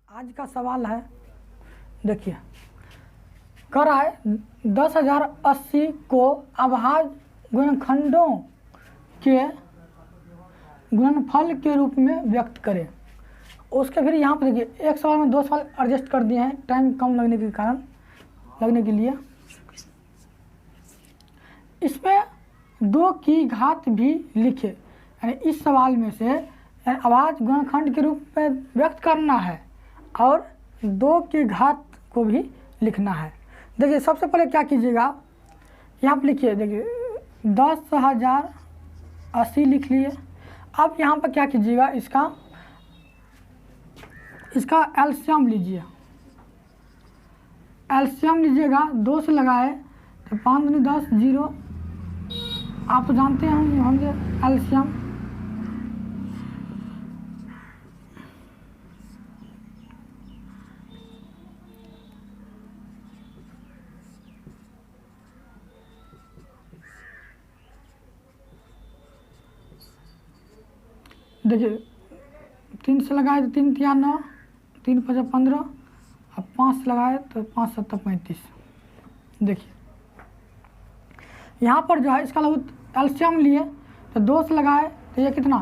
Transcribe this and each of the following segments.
आज का सवाल है, देखिए कर रहा है 10,080 को अभाज्य गुणनखंडों के गुणनफल के रूप में व्यक्त करें। उसके फिर यहाँ पर देखिए एक सवाल में दो सवाल एडजस्ट कर दिए हैं टाइम कम लगने के कारण लगने के लिए। इसमें 2 की घात भी लिखे, यानी इस सवाल में से अभाज्य गुणनखंड के रूप में व्यक्त करना है और 2 की घात को भी लिखना है। देखिए सबसे पहले क्या कीजिएगा, यहाँ पर लिखिए, देखिए 10,080 लिख लिए। अब यहाँ पर क्या कीजिएगा, इसका एलसीएम लीजिए। एलसीएम लीजिएगा, 2 से लगाए तो 5 दूनी 10, 0। आप तो जानते हैं होंगे एलसीएम। देखिए 3 से लगाए तो 3 तिया 9, 3 5 15, अब 5 से लगाए तो 5 7 35। देखिए यहाँ पर जो है इसका एलसीएम लिए तो 2 से लगाए तो ये कितना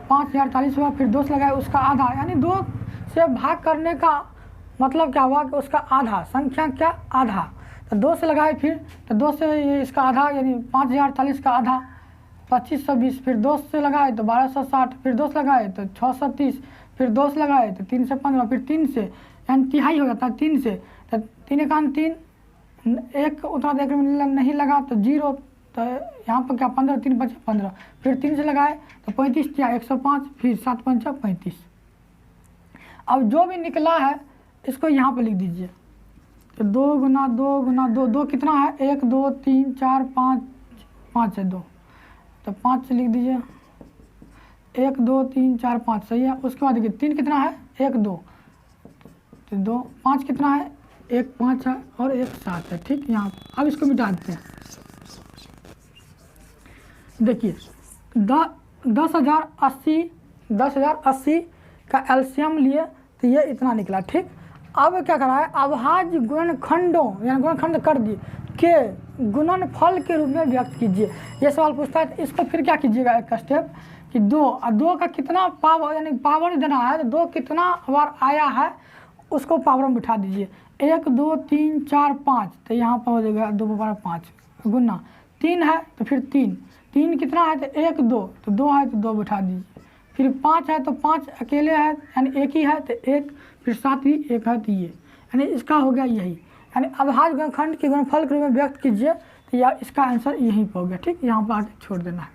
5,040 हुआ, फिर 2 से लगाए उसका आधा, यानी 2 से भाग करने का मतलब क्या हुआ कि उसका आधा, संख्या क्या आधा। तो 2 से लगाए फिर तो 2 से ये इसका आधा, यानी 5,040 का आधा 2520, फिर 2 से लगाए तो 1260, फिर 2 से लगाए तो 630, फिर 2 से लगाए तो 3 से 15, फिर 3 से यानी तिहाई हो जाता है 3 से, तो 3 एकान 3, एक उतना देख नहीं लगा तो 0, तो यहाँ पर क्या 15, 3 5 15, फिर 3 से लगाए तो 35 या 105, फिर 7 5 35। अब जो भी निकला है इसको यहाँ पर लिख दीजिए, तो 2 गुना 2 गुना 2, 2 कितना है 1 2 3 4 5, 5 है 2, तो 5 से लिख दीजिए 1 2 3 4 5, सही है। उसके बाद देखिए 3 कितना है 1 2, तो 2, 5 कितना है 1 5 है और 1 7 है, ठीक। यहाँ अब इसको मिटा देते हैं। देखिए 10,080 का एलसीएम लिए तो ये इतना निकला, ठीक। अब क्या करा है, अभाज्य गुणनखंडों यानी गुणनखंड कर दिए के गुणनफल के रूप में व्यक्त कीजिए। ये सवाल पूछता है, तो इसको फिर क्या कीजिएगा एक स्टेप कि 2 का कितना पावर, यानी पावर देना है तो 2 कितना बार आया है उसको पावर में बिठा दीजिए। 1 2 3 4 5, तो यहाँ पर हो जाएगा 2 बार 5 गुना 3 है तो फिर 3 कितना है तो 1 2, तो 2 है तो 2 बिठा दीजिए, फिर 5 है तो 5 अकेले है यानी 1 ही है तो 1, फिर 7 भी 1 है तो ये, यानी इसका हो गया यही, यानी अभाज्य गुणनखंड के गुणनफल के रूप में व्यक्त कीजिए, तो यह इसका आंसर यहीं पर हो गया, ठीक। यहाँ पर आगे छोड़ देना है।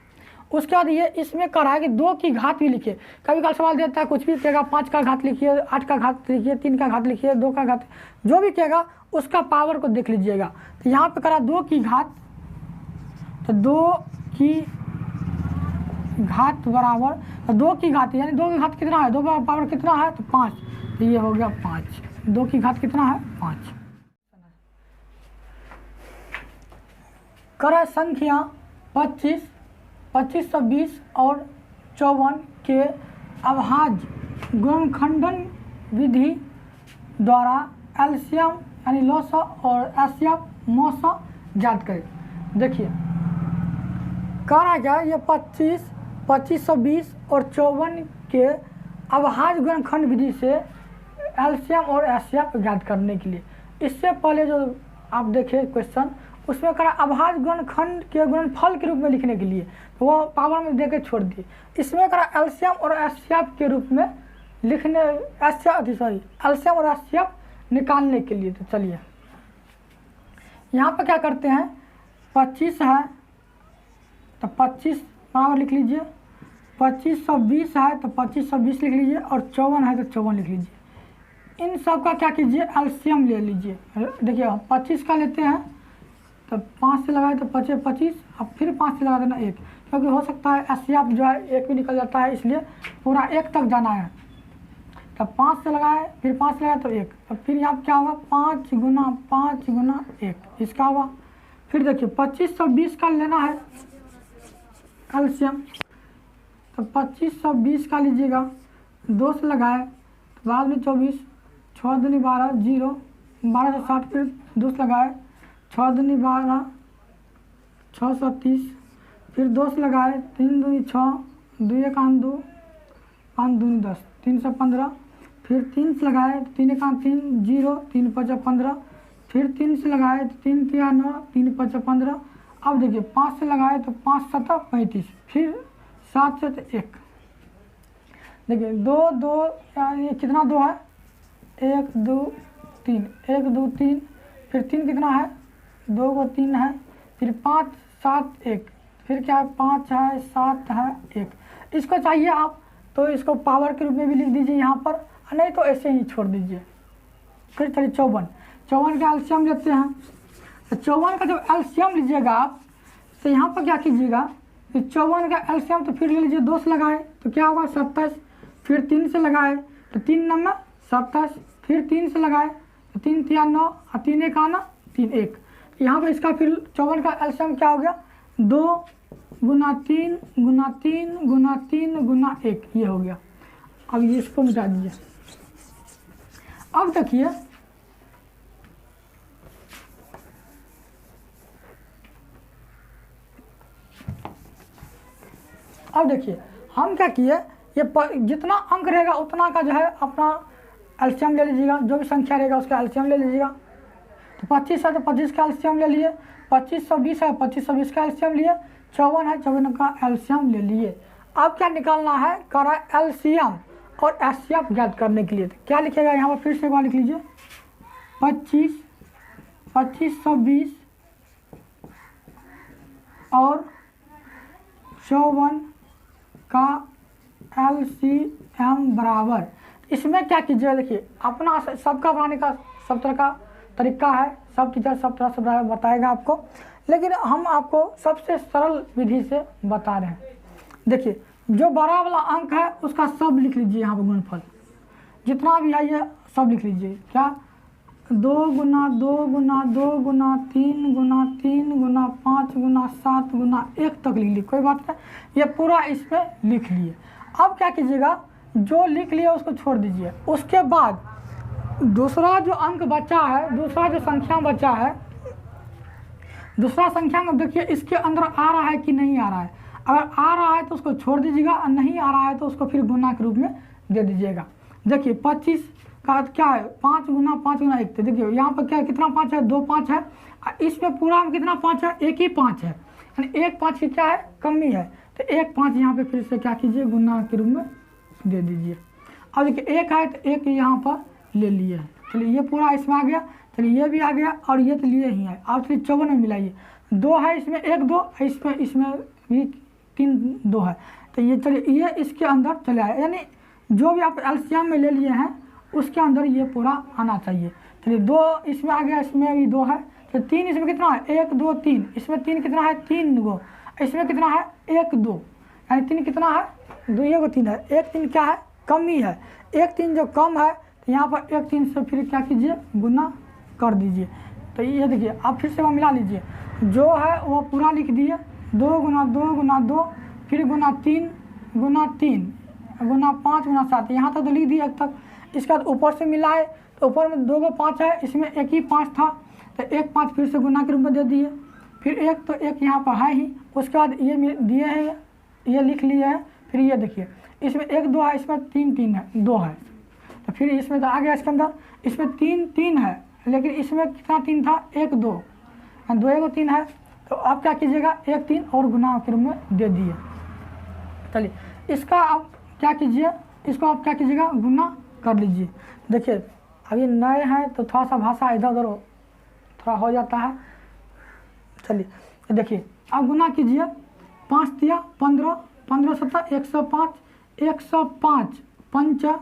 उसके बाद ये इसमें करा है कि 2 की घात भी लिखिए। कभी कभी सवाल देता है कुछ भी कहेगा 5 का घात लिखिए, 8 का घात लिखिए, 3 का घात लिखिए, 2 का घात, जो भी कहेगा उसका पावर को देख लीजिएगा। तो यहाँ पे करा 2 की घात, तो 2 की घात बराबर, तो 2 की घात यानी 2 की घात कितना है, 2 का पावर कितना है तो 5, तो ये हो गया 5। 2 की घात कितना है 5। करा संख्या 25, 2520 और 54 के अभाज्य गुणनखंडन विधि द्वारा एलसीएम यानी लॉस और एचसीएफ मॉस ज्ञात करें। देखिए करा क्या, ये 25, 2520 और 54 के अभाज्य गुणनखंड विधि से एलसीएम और एचसीएफ ज्ञात करने के लिए, इससे पहले जो आप देखे क्वेश्चन उसमें करा अभाज्य गुणनखंड के गुणनफल के रूप में लिखने के लिए, तो वो पावर में देके छोड़ दिए। इसमें करा एलसीएम और एचसीएफ के रूप में लिखने, एलसीएम और एचसीएफ निकालने के लिए। तो चलिए यहाँ पर क्या करते हैं, 25 है तो 25 बराबर लिख लीजिए, 2520 है तो 2520 लिख लीजिए, और 54 है तो 54 लिख लीजिए। इन सब का क्या कीजिए एलसीएम ले लीजिए। देखिए 25 का लेते हैं तो 5 से लगाए तो 25 25, अब फिर 5 से लगा देना 1, क्योंकि हो सकता है एचसीएफ जो है 1 भी निकल जाता है, इसलिए पूरा 1 तक जाना है। तब 5 से लगाए, फिर 5 से लगाए तो 1, तो फिर यहाँ क्या होगा 5 गुना 1 इसका हुआ। फिर देखिए 2520 का लेना है एलसीएम, तो 2520 का लीजिएगा, 2 से लगाए तो बाद में 24, छः दूनी 12 0, 12 से 7 फिर 2 लगाए, 6 दूनी 12, 6 से 30, फिर 2 लगाए, 3 दूनी 6, 2 1 2, 5 दूनी 10, 3 से 15, फिर 3 से लगाए, 3 1 3 0, 3 5 15, फिर 3 से लगाए, 3 3 9, 3 5 15। अब देखिए 5 से लगाए तो 5 7 35, फिर 7 से 1, देखिए 2 2, ये कितना 2 है, 1 2 3, 1 2 3, फिर 3 कितना है, 2 को 3 है, फिर 5 7 1, फिर क्या है 5 है 7 है 1। इसको चाहिए आप तो इसको पावर के रूप में भी लिख दीजिए यहाँ पर, नहीं तो ऐसे ही छोड़ दीजिए। फिर चलिए 54 का एलसीएम लेते हैं। तो 54 का जब एलसीएम लीजिएगा आप तो यहाँ पर क्या कीजिएगा, कि 54 का एलसीएम तो फिर ले लीजिए, 2 से लगाए तो क्या होगा 27, फिर 3 से लगाए तो 3 9 27, फिर 3 से लगाए तो 3 3 9 और 3 1 आना 3 1। यहाँ पर इसका फिर 54 का एलसीएम क्या हो गया, 2 गुना 3 गुना 3 गुना 3 गुना 1, ये हो गया। अब ये इसको मिटा दीजिए। अब देखिए हम क्या किए, ये जितना अंक रहेगा उतना का जो है अपना एलसीएम ले लीजिएगा, जो भी संख्या रहेगा उसका एलसीएम ले लीजिएगा। तो 25 है तो 25 का एलसीएम ले लिए, 2520 है 2520 का एलसीएम लिए, 54 है 54 का एलसीएम ले लिए। अब क्या निकालना है, करा एलसीएम और एचसीएफ ज्ञात करने के लिए। तो क्या लिखेगा यहाँ पर, फिर से एक बार लिख लीजिए, 2520 और 54 का एलसीएम बराबर। इसमें क्या कीजिए, देखिए अपना सबका बनाने का सब तरह का तरीका है, सब टीचर सब तरह से बताएगा आपको, लेकिन हम आपको सबसे सरल विधि से बता रहे हैं। देखिए जो बड़ा वाला अंक है उसका सब लिख लीजिए, यहाँ पर गुणनफल जितना भी है ये सब लिख लीजिए। क्या 2 गुना 2 गुना 2 गुना 3 गुना 3 गुना 5 गुना 7 गुना 1 तक लिख लीजिए, कोई बात नहीं, ये पूरा इसमें लिख लिए। अब क्या कीजिएगा, जो लिख लिया उसको छोड़ दीजिए। उसके बाद दूसरा जो अंक बचा है, दूसरा जो संख्या बचा है, दूसरा संख्या में देखिए इसके अंदर आ रहा है कि नहीं आ रहा है। अगर आ रहा है तो उसको छोड़ दीजिएगा, और नहीं आ रहा है तो उसको फिर गुना के रूप में दे दीजिएगा। देखिए 25 का क्या है, 5 गुना 5 गुना 1। तो देखिए यहाँ पर क्या कितना 5 है, 2 5 है, इसमें पूरा में कितना 5 है, 1 ही 5 है, यानी 1 5 की क्या है, कमी है। तो 1 5 यहाँ पे फिर से क्या कीजिए, गुना के रूप में दे दीजिए। अब देखिए 1 है तो 1 यहाँ पर ले लिए है, चलिए ये पूरा इसमें आ गया, चलिए ये भी आ गया और ये तो लिए ही है। आप चलिए 54 में मिलाइए, 2 है इसमें 1 2, इसमें भी 3 2 है, तो ये चलिए ये इसके अंदर चले आए, यानी जो भी आप एलसीएम में ले लिए हैं उसके अंदर ये पूरा आना चाहिए। चलिए 2 इसमें आ गया, इसमें भी 2 है, तो 3 इसमें कितना है, 1 2 3, इसमें 3 कितना है, 3 गो, इसमें कितना है 1 2, यानी 3 कितना है, 2 1 3 है, 1 3 क्या है, कमी है, 1 3 जो कम है तो यहाँ पर 1 3 से फिर क्या कीजिए, गुना कर दीजिए। तो ये देखिए आप फिर से वो मिला लीजिए, जो है वो पूरा लिख दिए, 2 गुना 2 गुना 2, फिर गुना 3 गुना 3 गुना 5 गुना 7, यहाँ तक तो लिख दिए अब तक। इसके बाद ऊपर से मिलाए तो ऊपर में 2 को 5 है, इसमें 1 ही 5 था, तो 1 5 फिर से गुना के रूप में दे दिए, फिर 1 तो 1 यहाँ पर है ही। उसके बाद ये दिए हैं, ये लिख लिए हैं, फिर ये देखिए इसमें 1 2 है, इसमें 3 3 है, 2 है, तो फिर इसमें तो आ गया इसके अंदर, इसमें 3 3 है, लेकिन इसमें कितना 3 था, 1 2, 2 1 3 है, तो आप क्या कीजिएगा 1 3 और गुना के रूप में दे दिए। चलिए इसका आप क्या कीजिए, इसको आप क्या कीजिएगा, गुना कर लीजिए। देखिए अभी नए हैं तो थोड़ा सा भाषा इधर उधर थोड़ा हो जाता है। चलिए देखिए अब गुना कीजिए, 5 दिया 15, 15 7 105, 105 5,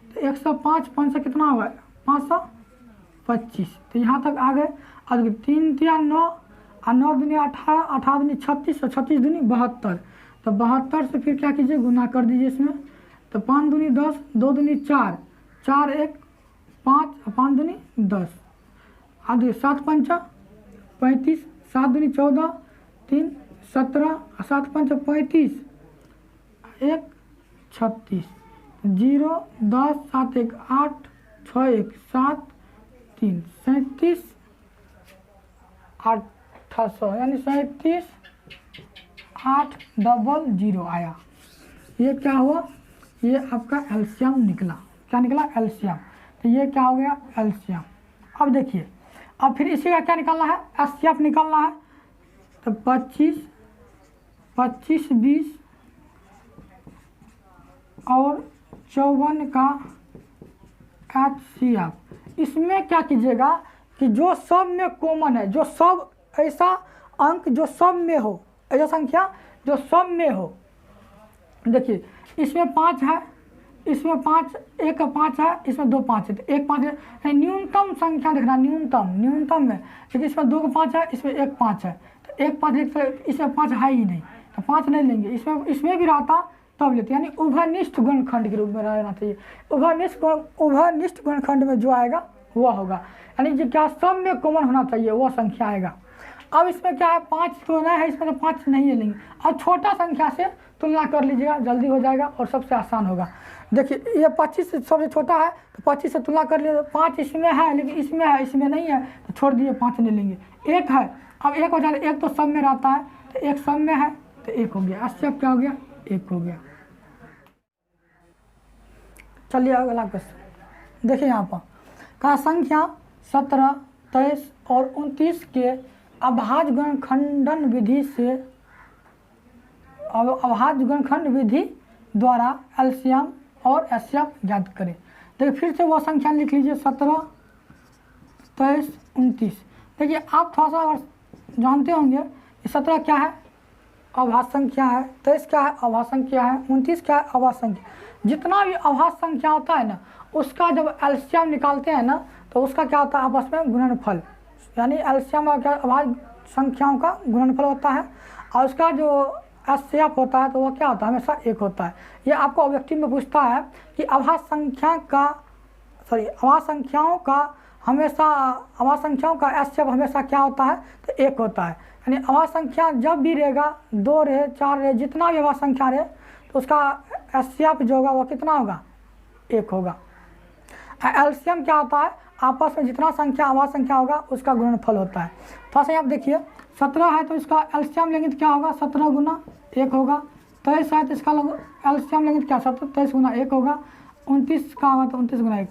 तो 105 5 से कितना हुआ, 525, तो यहाँ तक आ गए। अब 3 3 9 और 9 दूनी 18, 18 दूनी 36 और 36 दूनी 72, तो 72 से फिर क्या कीजिए, गुना कर दीजिए इसमें। तो 5 दूनी 10, 2 दूनी 4, 4 1 5, 5 दूनी 10, अब 7 5 35, 7 दूनी 14, 3 17, 7 5 35, 1 36, 0 10 7 1 8 6 1 7 3 37 800 यानी 37 800 आया। ये क्या हुआ, ये आपका एलसीएम निकला। क्या निकला, एलसीएम। तो ये क्या हो गया, एलसीएम। अब देखिए, अब फिर इसी का क्या निकालना है, एचसीएफ निकालना है। तो 25 25 20 और 54 का एचसीएफ। इसमें क्या कीजिएगा कि जो सब में कॉमन है, जो सब ऐसा अंक जो सब में हो, ऐसा संख्या जो सब में हो। देखिए इसमें 5 है, इसमें 5, एक 5 है, इसमें 2 5 है, तो 1 5 है। न्यूनतम संख्या देखना, न्यूनतम में। लेकिन इसमें 2 5 है, इसमें 1 5 है, तो 1 5 लिखते, इसमें 5 है ही नहीं, तो 5 नहीं लेंगे। इसमें भी रहता तब लेते, यानी उभयनिष्ठ गुणनखंड के रूप में रहना चाहिए। उभयनिष्ठ गुणनखंड में जो आएगा वह होगा, यानी जो क्या सब में कॉमन होना चाहिए वह संख्या आएगा। अब इसमें क्या है, 5 तो नहीं है, इसमें तो 5 नहीं है लेंगे। अब छोटा संख्या से तुलना कर लीजिएगा, जल्दी हो जाएगा और सबसे आसान होगा। देखिए ये 25 से सबसे छोटा है, तो 25 से तुलना कर लिए। 5 इसमें है लेकिन इसमें है, इसमें नहीं है, तो छोड़ दिए, 5 नहीं लेंगे। 1 है, अब 1 हो जाए, 1 तो सब में रहता है, तो 1 सब में है, तो 1 हो गया। इससे अब क्या हो गया, 1 हो गया। चलिए अगला क्वेश्चन देखिए, यहाँ पर कहा संख्या 17, 23 और 29 के अभाज्य गुणनखंडन विधि से अभाज्य गुणनखंड विधि द्वारा एलसीएम और एचसीएफ ज्ञात करें। देखिए फिर से वो संख्या लिख लीजिए, 17, 23, 29। देखिए आप थोड़ा सा अगर जानते होंगे कि 17 क्या है, अभाज्य संख्या है, 23 क्या है, अभाज्य संख्या है, 29 क्या है, अभाज्य संख्या। जितना भी अभाज्य संख्या होता है ना, उसका जब एलसीएम निकालते हैं ना, तो उसका क्या होता है, आपस में गुणनफल, यानी एलसीएम और क्या अभाज्य संख्याओं का गुणनफल होता है। और उसका जो एचसीएफ होता है तो वह क्या होता है, हमेशा 1 होता है। ये आपको ऑब्जेक्टिव में पूछता है कि अभाज्य संख्याओं का एचसीएफ हमेशा क्या होता है, तो 1 होता है। यानी अभाज्य संख्या जब भी रहेगा, 2 रहे, 4 रहे, जितना भी अभाज्य संख्या रहे, तो उसका एचसीएफ जो होगा वह कितना होगा, 1 होगा। एलसीएम क्या होता है, आपस में जितना संख्या अभाज्य संख्या होगा उसका गुणनफल होता है। थोड़ा सा आप देखिए, 17 है तो इसका एलसीएम लेंगे तो क्या होगा, 17 गुना 1 होगा। 23 है तो इसका एलसीएम लेंगे तो क्या, 23 गुना 1 होगा। 29 का होगा तो 29 गुना 1।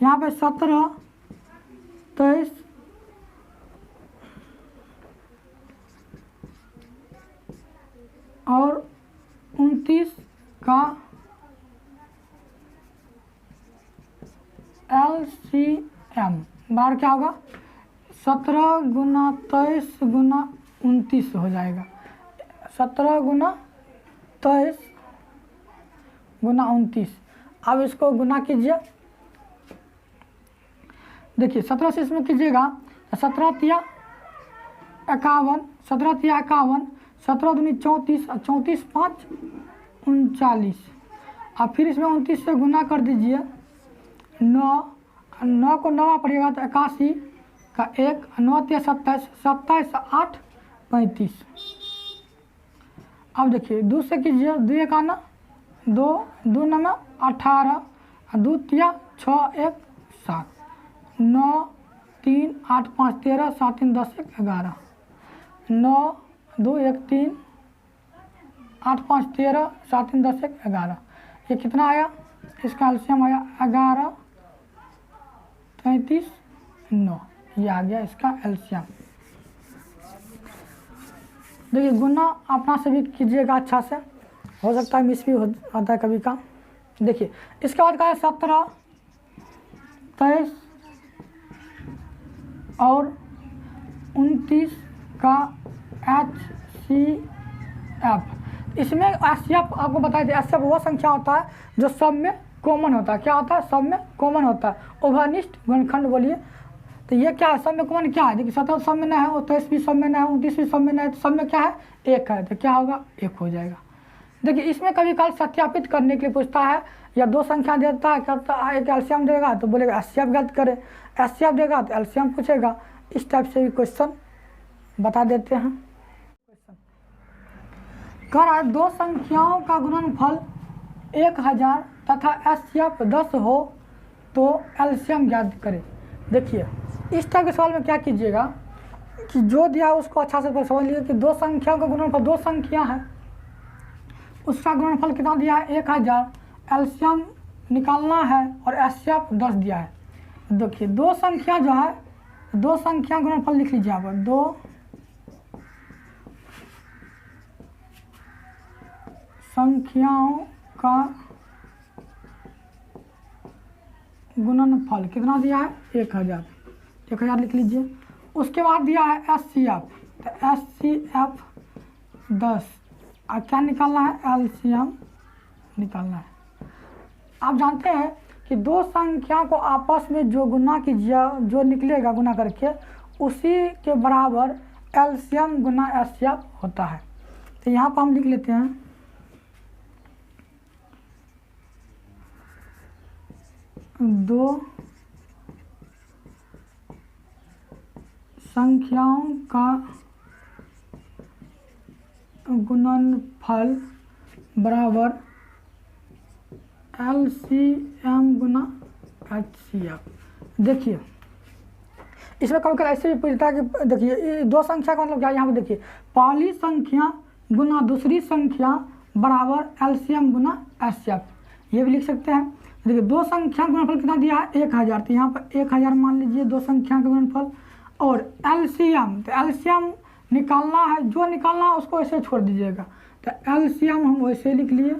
यहाँ पे 17, 23 और 29 का एलसीएम बार क्या होगा, 17 गुना 23 गुना 29 हो जाएगा। 17 गुना 23 गुना 29। अब इसको गुना कीजिए, देखिए 17 से इसमें कीजिएगा तो 17 तिया 51, 17 तिया 51, 17 दूनी 34 और 34 5 39। अब फिर इसमें 29 से गुना कर दीजिए, 9 को 9 पड़ेगा तो 81 का 1, 9 तिया 27, 27 8 35। अब देखिए 2 से कीजिए, 2 का ना 2, 2 9 18, 2 तिया 6 1 7, 9 3 8 5 13, 7 3 10 1 11, 9 2 1 3 8 5 13, 7 3 10 1 11। ये कितना आया, इसका एलसीएम आया 11 33 9। ये आ गया इसका एलसीएम। देखिए गुना अपना से भी कीजिएगा, अच्छा से हो सकता है मिस भी होता है कभी का। देखिए इसके बाद का है 17, 23 और 29 का एचसीएफ। इसमें एचसीएफ आपको बताया था, एचसीएफ वो संख्या होता है जो सब में कॉमन होता है। क्या होता है, सब में कॉमन होता है, उभयनिष्ठ गुणनखंड बोलिए। तो ये क्या है, सब में कॉमन क्या है, देखिए 17 सब में ना है, और 23 भी सब में ना है, 29 भी सब में ना है, तो सब में क्या है, 1 है, तो क्या होगा, 1 हो जाएगा। देखिए इसमें कभी काल सत्यापित करने के लिए पूछता है, या 2 संख्या देता है, कहता है एक एलसीएम देगा तो बोलेगा एचसीएफ ज्ञात करे, एचसीएफ देगा तो एलसीएम पूछेगा। इस टाइप से भी क्वेश्चन बता देते हैं। कह रहा है 2 संख्याओं का गुणनफल 1000 तथा एचसीएफ 10 हो तो एलसीएम ज्ञात करें। देखिए इस टाइप के सवाल में क्या कीजिएगा कि जो दिया उसको अच्छा से समझ लीजिए कि दो संख्याओं का गुणनफल, दो संख्या है उसका गुणनफल कितना दिया है 1000, एलसीएम निकालना है और एचसीएफ 10 दिया है। देखिए दो संख्या जो है, दो संख्या गुणनफल लिख लीजिए आप, दो संख्याओं का गुणनफल कितना दिया है 1000, 1000 लिख लीजिए। उसके बाद दिया है एचसीएफ, तो एचसीएफ 10, और क्या निकालना है एलसीएम निकालना है। आप जानते हैं कि दो संख्या को आपस में जो गुना कीजिए, जो निकलेगा गुना करके उसी के बराबर एलसीएम गुना एचसीएफ होता है। तो यहाँ पर हम लिख लेते हैं दो संख्याओं का गुणनफल बराबर एलसीएम गुना एचसीएफ। देखिए इसमें कभी कभी ऐसे भी पूछता है कि देखिए दो संख्या का मतलब क्या है, यहाँ पे देखिए पहली संख्या गुना दूसरी संख्या बराबर एलसीएम गुना एचसीएफ, ये भी लिख सकते हैं। देखिए दो संख्या का गुणनफल कितना दिया है 1000, तो यहाँ पर 1000 मान लीजिए दो संख्या का गुणनफल, और एलसीएम, तो एलसीएम निकालना है, जो निकालना है उसको ऐसे छोड़ दीजिएगा, तो एलसीएम हम वैसे लिख लिए।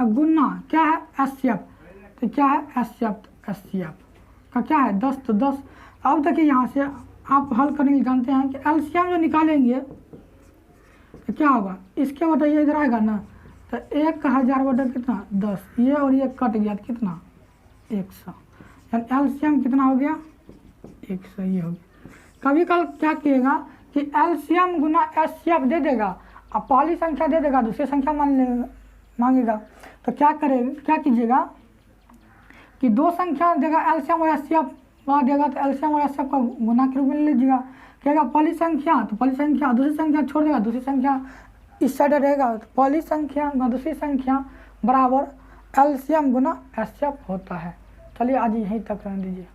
अब गुना क्या है एचसीएफ, तो क्या है एचसीएफ, एचसीएफ का क्या है 10, तो 10। अब देखिए यहाँ से आप हल करने के लिए जानते हैं कि एलसीएम जो निकालेंगे तो क्या होगा, इसके बटा ये इधर आएगा ना, तो 1000 बटा कितना 10, ये और ये कट गया तो कितना 100, यानी एलसीएम कितना हो गया 100, ये हो गया। कभी कल क्या किएगा कि एलसीएम गुना एचसीएफ दे देगा, अब पहली संख्या दे देगा दूसरी संख्या मांगेगा, तो क्या करेगा, क्या कीजिएगा कि दो संख्या देगा एलसीएम और एचसीएफ वहाँ देगा, तो एलसीएम और एचसीएफ का गुना के रूप में ले लीजिएगा। कहेगा पहली संख्या, तो पहली संख्या दूसरी संख्या छोड़ देगा, दूसरी संख्या इस साइड रहेगा, तो पहली संख्या दूसरी संख्या बराबर एलसीएम गुना एचसीएफ होता है। चलिए आज यहीं तक रहने दीजिए।